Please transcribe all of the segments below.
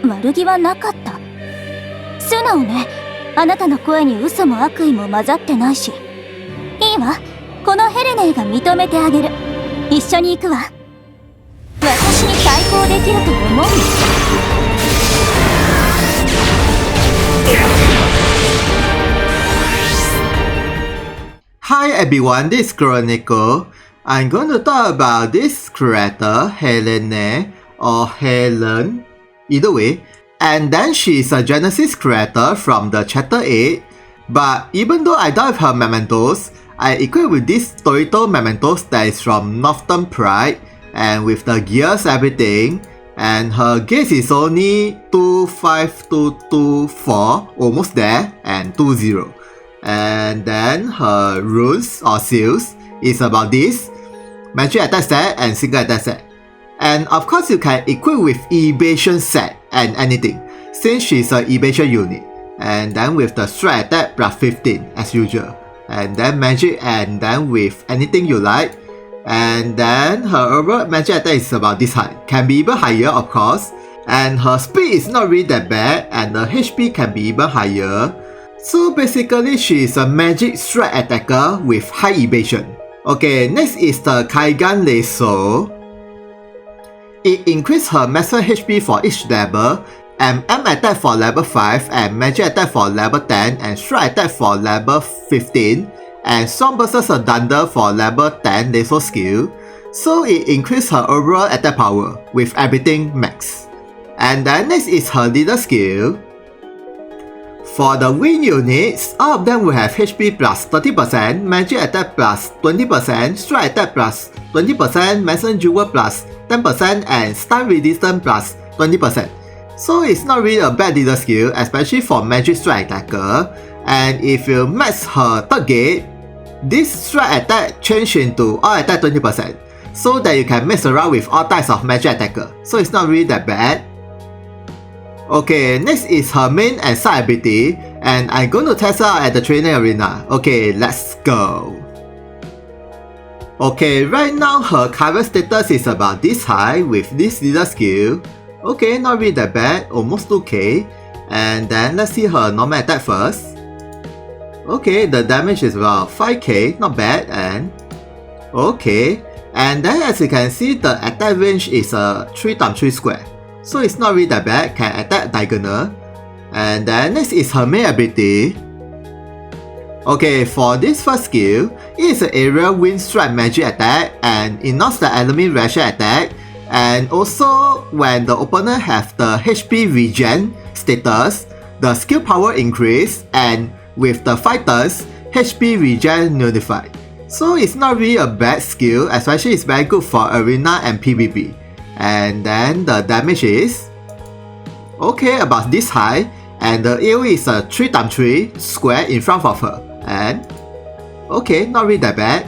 悪気はなかった。素直ね。あなたの声に嘘も悪意も混ざってないし。いいわ、このヘレネーが認めてあげる。一緒に行くわ。私に対抗できると思う？Hi everyone, this is Chronicle. I'm going to talk about this character, Helene or Helen, either way. And then she's a Genesis character from the Chapter 8. But even though I don't have her mementos, I equip with this Torito mementos that is from Northern Pride. And with the gears, everything. And her gaze is only 25224, almost there, and 20. And then her runes or seals is about this. Magic attack set and single attack set. And of course you can equip with evasion set and anything, since she's an evasion unit. And then with the strike attack plus 15 as usual. And then magic and then with anything you like. And then her overall magic attack is about this high. Can be even higher of course. And her speed is not really that bad and the HP can be even higher. So basically she is a magic strike attacker with high evasion. Okay, next is the Kaigan Lasso. It increases her maximum HP for each level, and M attack for level 5, and magic attack for level 10, and strike attack for level 15, and Storm versus a Thunder for level 10 Lasso skill. So it increases her overall attack power with everything max. And then next is her leader skill. For the wind units, all of them will have HP plus 30%, magic attack plus 20%, strike attack plus 20%, maximum jewel plus 10%, and stun resistance plus 20%. So it's not really a bad leader skill, especially for magic strike attacker. And if you max her third gate, this strike attack change into all attack 20%, so that you can mess around with all types of magic attacker. So it's not really that bad. Okay, next is her main and side ability, and I'm going to test her out at the training arena. Okay, let's go. Okay, right now her current status is about this high with this leader skill. Okay, not really that bad, almost 2k. And then let's see her normal attack first. Okay, the damage is about 5k, not bad, and okay. And then as you can see, the attack range is a 3x3 square. So it's not really that bad, can attack diagonal. And then next is her main ability. Okay, for this first skill, it is an area wind strike magic attack and it knocks the enemy ration attack. And also when the opponent have the HP regen status, the skill power increase, and with the fighters, HP regen nullified. So it's not really a bad skill, especially it's very good for arena and PvP. And then the damage is okay, about this high, and the AoE is a 3x3 square in front of her. And okay, not really that bad.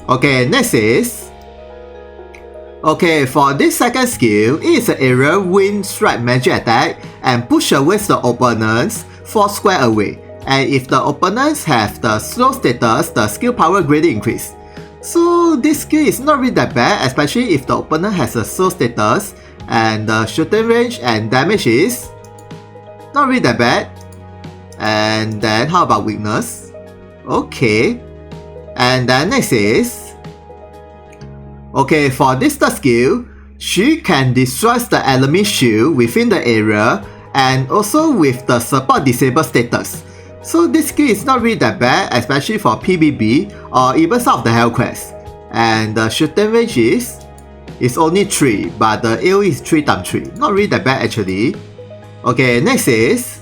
Okay, next is okay, for this second skill, it is an area wind strike magic attack and push away the opponents 4 square away. And if the opponents have the slow status, the skill power greatly increase. So this skill is not really that bad, especially if the opponent has a slow status, and the shooting range and damage is not really that bad. And then how about weakness? Okay. And then next is okay, for this third skill, she can destroy the enemy shield within the area and also with the support disable status. So this skill is not really that bad, especially for PvP or even some of the hell quests. And the shooting range is only 3, but the AoE is 3x3. Not really that bad actually. Okay, next is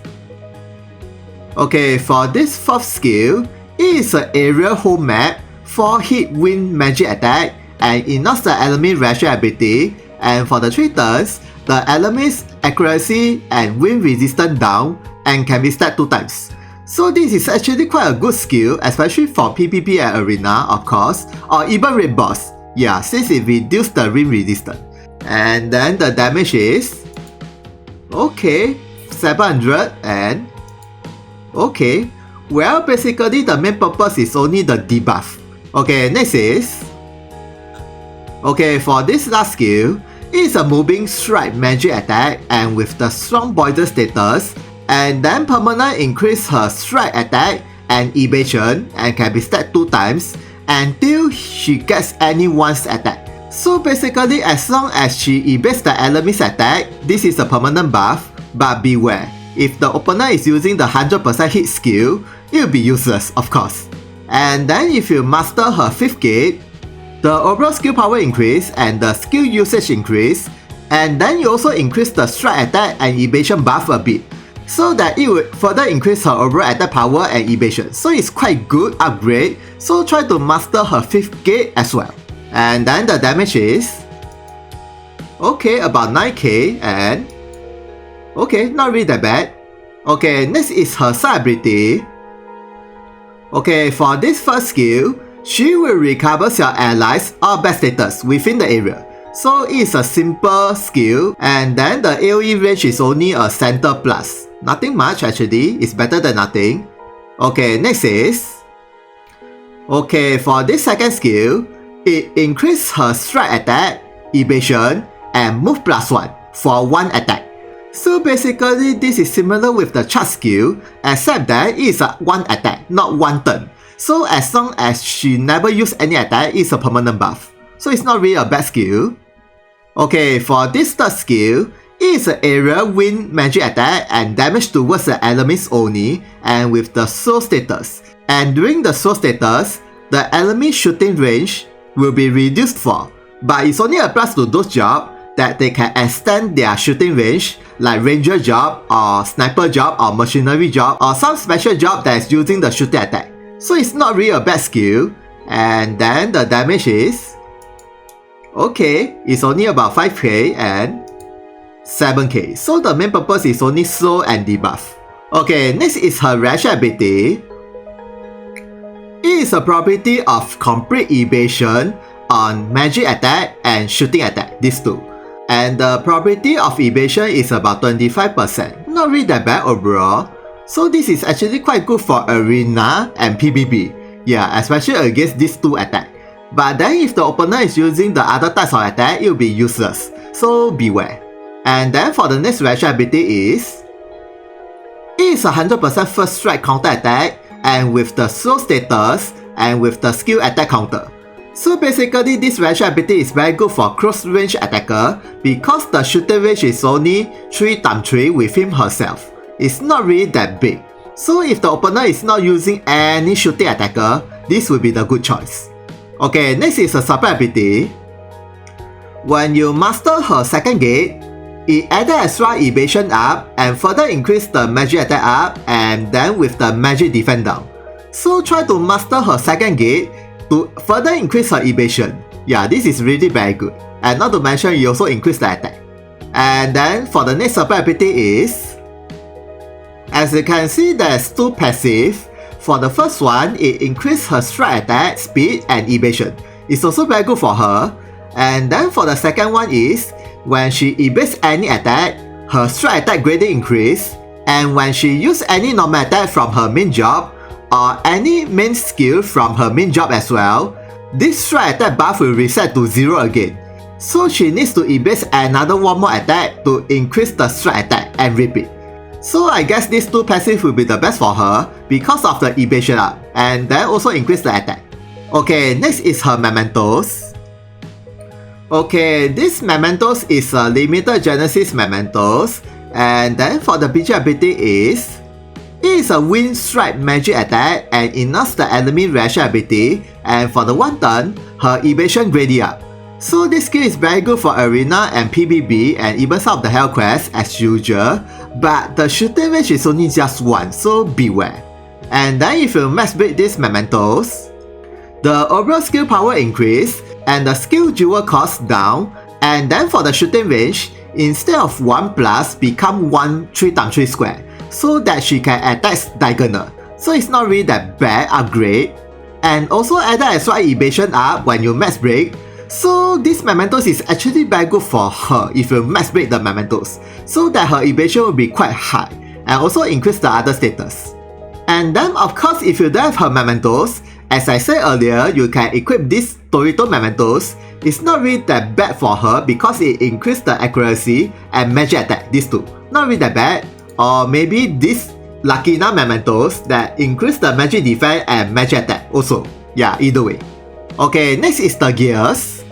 okay, for this fourth skill, it is an area home map, 4 hit wind magic attack, and it knocks the enemy ration ability. And for the 3 turns, the enemy's accuracy and wind resistance down and can be stacked 2 times. So this is actually quite a good skill, especially for PvP and arena of course, or even raid boss. Yeah, since it reduces the wind resistance. And then the damage is okay, 700 and okay. Well, basically the main purpose is only the debuff. Okay, next is okay, for this last skill, is a moving strike magic attack and with the strong poison status, and then permanent increase her strike attack and evasion and can be stacked 2 times until she gets any one's attack. So basically, as long as she evades the enemy's attack, this is a permanent buff, but beware, if the opponent is using the 100% hit skill, it will be useless of course. And then if you master her 5th gate, the overall skill power increase and the skill usage increase, and then you also increase the strike attack and evasion buff a bit, so that it will further increase her overall attack power and evasion. So it's quite good upgrade, so try to master her 5th gate as well. And then the damage is okay, about 9k, and okay, not really that bad. Okay, next is her side ability. Okay, for this first skill, she will recover your allies or best status within the area. So it's a simple skill, and then the AoE range is only a center plus. Nothing much actually, it's better than nothing. Okay, next is okay, for this second skill, it increases her strike attack, evasion, and move +1 for 1 attack. So basically, this is similar with the charge skill, except that it is a 1 attack, not 1 turn. So as long as she never use any attack, it's a permanent buff. So it's not really a bad skill. Okay, for this third skill, it is an area wind magic attack and damage towards the enemies only, and with the soul status. And during the soul status, the enemy shooting range will be reduced for, but it only applies to those jobs that they can extend their shooting range, like ranger job or sniper job or machinery job or some special job that is using the shooting attack. So it's not really a bad skill. And then the damage is okay, it's only about 5k and 7k. So the main purpose is only slow and debuff. Okay, next is her rash ability. It is a property of complete evasion on magic attack and shooting attack, these two. And the probability of evasion is about 25%. Not really that bad overall. So this is actually quite good for arena and PvP. Yeah, especially against these two attacks. But then if the opponent is using the other types of attack, it will be useless. So beware. And then for the next rash ability is, it is 100% first strike counter attack and with the slow status and with the skill attack counter. So basically, this rash ability is very good for close range attacker because the shooting range is only 3x3 with him herself. It's not really that big. So if the opponent is not using any shooting attacker, this will be the good choice. Okay, next is a support ability. When you master her second gate, it added extra evasion up and further increase the magic attack up and then with the magic defense down. So try to master her second gate to further increase her evasion. Yeah, this is really very good. And not to mention, you also increase the attack. And then for the next support ability is, as you can see, there's two passive. For the first one, it increases her strike attack, speed, and evasion. It's also very good for her. And then for the second one is, when she evades any attack, her strike attack greatly increase. And when she uses any normal attack from her main job, or any main skill from her main job as well, this strike attack buff will reset to 0 again. So she needs to evade another one more attack to increase the strike attack and repeat. So I guess these two passive will be the best for her because of the evasion up and then also increase the attack. Okay, next is her mementos. Okay, this mementos is a limited genesis mementos, and then for the BG ability is, it is a wind strike magic attack and enhances the enemy rash ability, and for the one turn, her evasion greatly up. So this skill is very good for arena and PvP and even some of the hell quests as usual, but the shooting range is only just 1, so beware. And then if you max break these mementos, the overall skill power increase and the skill jewel cost down, and then for the shooting range, instead of 1 plus become 1 3x3 square, so that she can attack diagonal. So it's not really that bad upgrade. And also added extra evasion up when you max break. So this mementos is actually very good for her if you max break the mementos, so that her evasion will be quite high and also increase the other status. And then of course if you don't have her mementos, as I said earlier, you can equip this Torito mementos is not really that bad for her because it increased the accuracy and magic attack, these two. Not really that bad. Or maybe this Lakina mementos that increase the magic defense and magic attack also. Yeah, either way. Okay, next is the gears.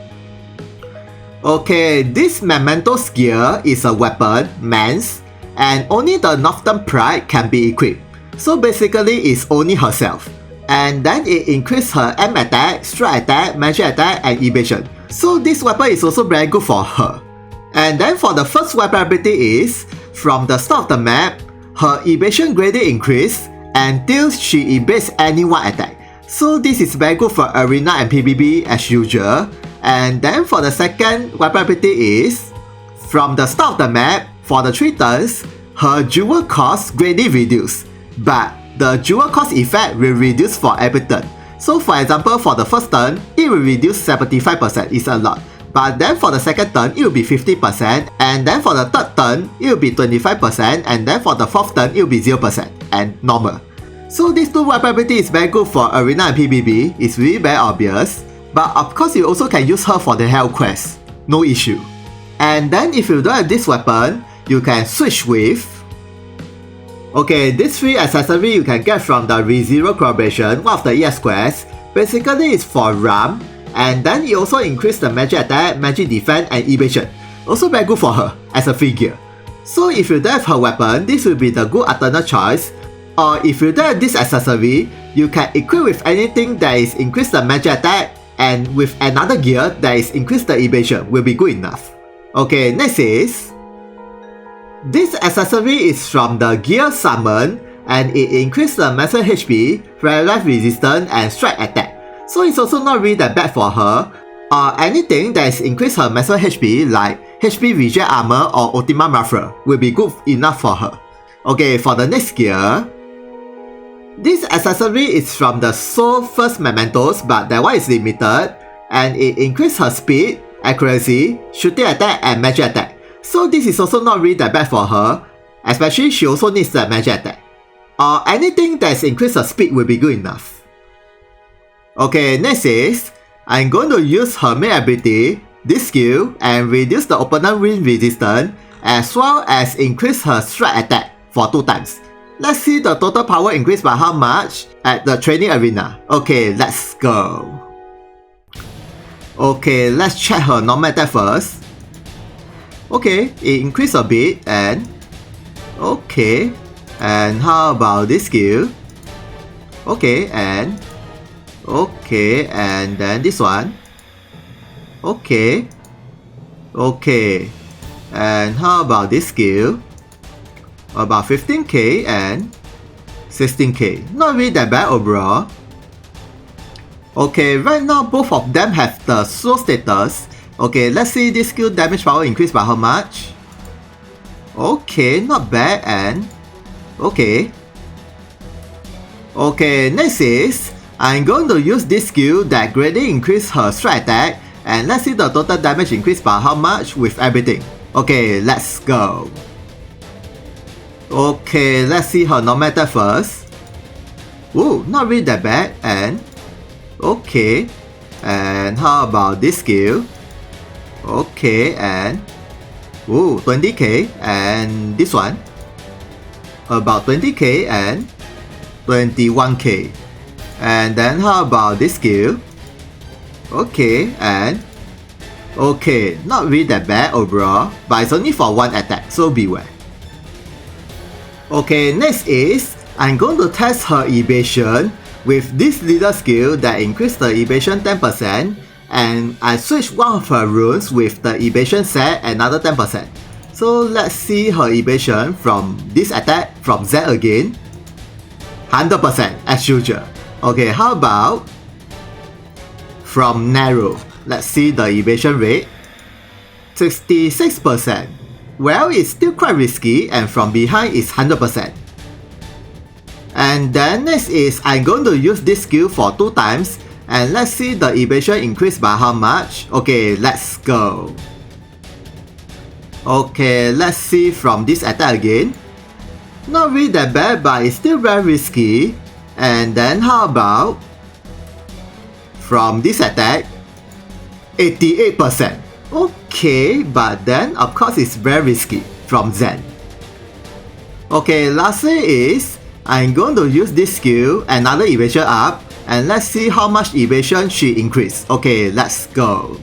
Okay, this mementos gear is a weapon, Mance, and only the Northern Pride can be equipped. So basically it's only herself. And then it increases her M attack, strike attack, magic attack, and evasion. So this weapon is also very good for her. And then for the first weapon ability is, from the start of the map, her evasion greatly increase until she evades any one attack. So this is very good for arena and PvP as usual. And then for the second weapon ability is, from the start of the map, for the 3 turns, her jewel cost greatly reduced. But the jewel cost effect will reduce for every turn. So for example, for the first turn, it will reduce 75%, it's a lot. But then for the second turn, it will be 50%, and then for the third turn, it will be 25%, and then for the fourth turn, it will be 0%, and normal. So these two weapon ability is very good for arena and PvP, it's really very obvious. But of course, you also can use her for the hell quest, no issue. And then if you don't have this weapon, you can switch with. Okay, these 3 accessories you can get from the ReZero collaboration, one of the ES quests. Basically it's for RAM, and then it also increases the magic attack, magic defense, and evasion. Also very good for her as a free gear. So if you don't have her weapon, this will be the good alternate choice. Or if you don't have this accessory, you can equip with anything that is increase the magic attack, and with another gear that is increase the evasion will be good enough. Okay, next is, this accessory is from the Gear Summon, and it increases the massive HP, paralyze resistance, and strike attack. So it's also not really that bad for her. Or anything that is increase her massive HP like HP Reject Armor or Ultima Muffler will be good enough for her. Okay, for the next gear, this accessory is from the Soul First Mementos, but that one is limited, and it increases her speed, accuracy, shooting attack, and magic attack. So this is also not really that bad for her, especially she also needs the magic attack. Or anything that increase her speed will be good enough. Okay, next is, I'm going to use her main ability, this skill, and reduce the opponent wind resistance, as well as increase her strike attack for 2 times. Let's see the total power increased by how much at the training arena. Okay, let's go. Okay, let's check her normal attack first. Okay, it increased a bit, and okay, and how about this skill? Okay, and then this one. Okay, and how about this skill? About 15k and 16k. Not really that bad overall. Okay, right now both of them have the slow status. Okay, let's see this skill damage power increased by how much. Okay, not bad, and okay, next is, I'm going to use this skill that greatly increase her strike attack, and let's see the total damage increased by how much with everything. Okay, let's go. Okay, let's see her normal attack first. Ooh, not really that bad, and okay, and how about this skill? Okay, and ooh, 20k, and this one about 20k and 21k. And then how about this skill? Okay, and okay, not really that bad overall, but it's only for 1 attack, so beware. Okay, next is, I'm going to test her evasion with this leader skill that increase the evasion 10%, and I switch one of her runes with the evasion set another 10%. So let's see her evasion from this attack from Z again. 100% as usual. Okay, how about from Narrow? Let's see the evasion rate. 66%. Well, it's still quite risky, and from behind is 100%. And then next is, I'm going to use this skill for 2 times, and let's see the evasion increase by how much. Okay, let's go. Okay, let's see from this attack again. Not really that bad, but it's still very risky. And then how about from this attack? 88%. Okay, but then of course it's very risky from Zen. Okay, lastly is I'm going to use this skill, another evasion up, and let's see how much evasion she increased. Okay, let's go.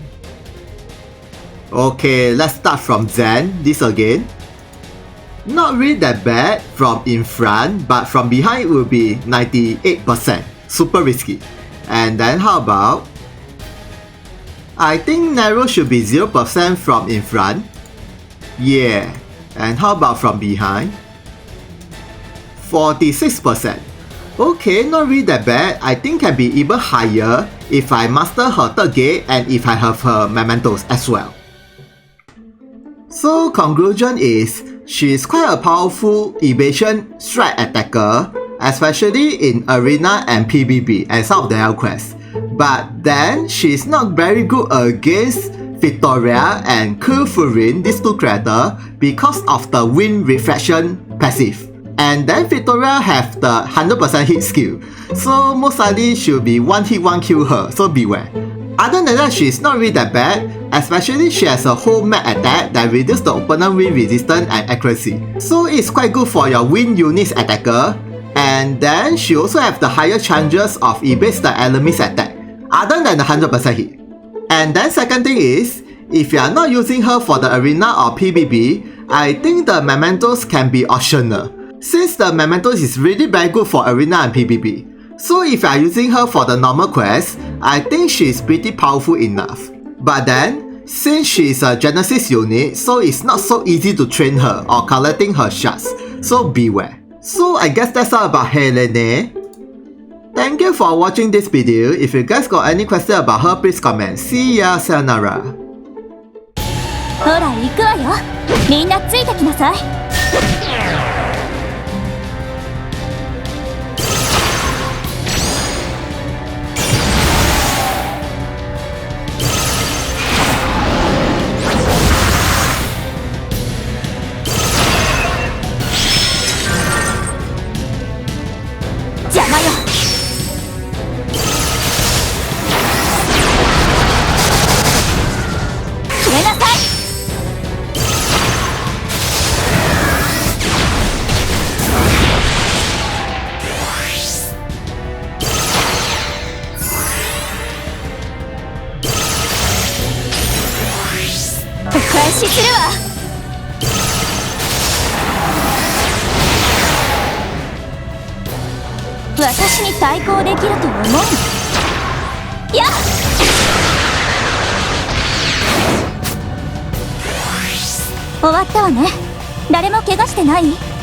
Okay, let's start from Zen, this again. Not really that bad from in front, but from behind it will be 98%. Super risky. And then how about, I think narrow should be 0% from in front. Yeah. And how about from behind? 46%. Okay, not really that bad. I think can be even higher if I master her third gate and if I have her mementos as well. So conclusion is, she is quite a powerful evasion strike attacker, especially in arena and PvP and some of the hell quests. But then she is not very good against Victoria and Kurfurin, these two characters, because of the wind reflection passive. And then Victoria have the 100% hit skill, so most likely she'll be one hit one kill her, so beware. Other than that, she's not really that bad, especially she has a whole map attack that reduces the opponent wind resistance and accuracy. So it's quite good for your wind units attacker, and then she also have the higher chances of evade the enemy's attack, other than the 100% hit. And then second thing is, if you are not using her for the arena or PvP, I think the mementos can be optional, since the mementos is really very good for arena and PvP. So if you are using her for the normal quest, I think she is pretty powerful enough. But then, since she is a Genesis unit, so it's not so easy to train her or collecting her shards, so beware. So I guess that's all about Helene. Thank you for watching this video. If you guys got any question about her, please comment. See ya, sayonara. ほら行くわよ。みんなついてきなさい。邪魔よ。決めなさい。お返しするわ。私に対抗できると思うの？やっ！終わったわね。誰も怪我してない？